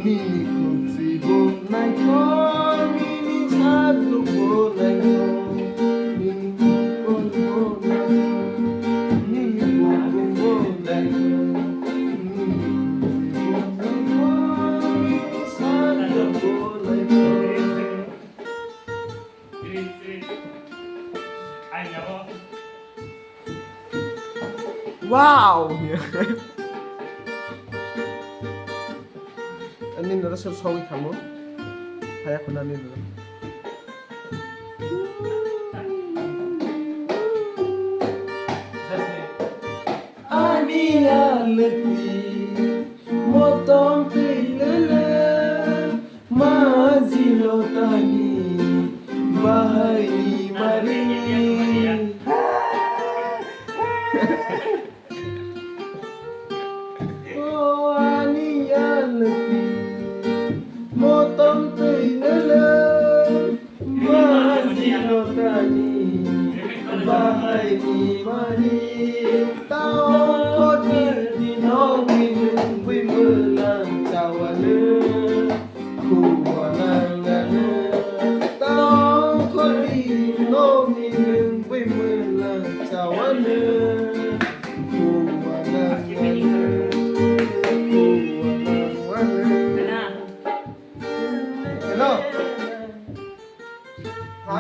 Mini kunci bonai ko, mini chadu bonai ko, mini bon bonai ko, mini bon bonai ko, mini chadu bonai ko. Wow! Ani nara sab songi khamo. Haya khona ni nara. Ani alati motom pilala mazilo tani bahari mari. Oh ani alati motom pilala mazilo tani bahari mari. Tao có đi nó quy mơ làm chào lơ khu nàng ngàn tao có đi nó quy mơ làm chào lơ khu nàng ngàn hello hả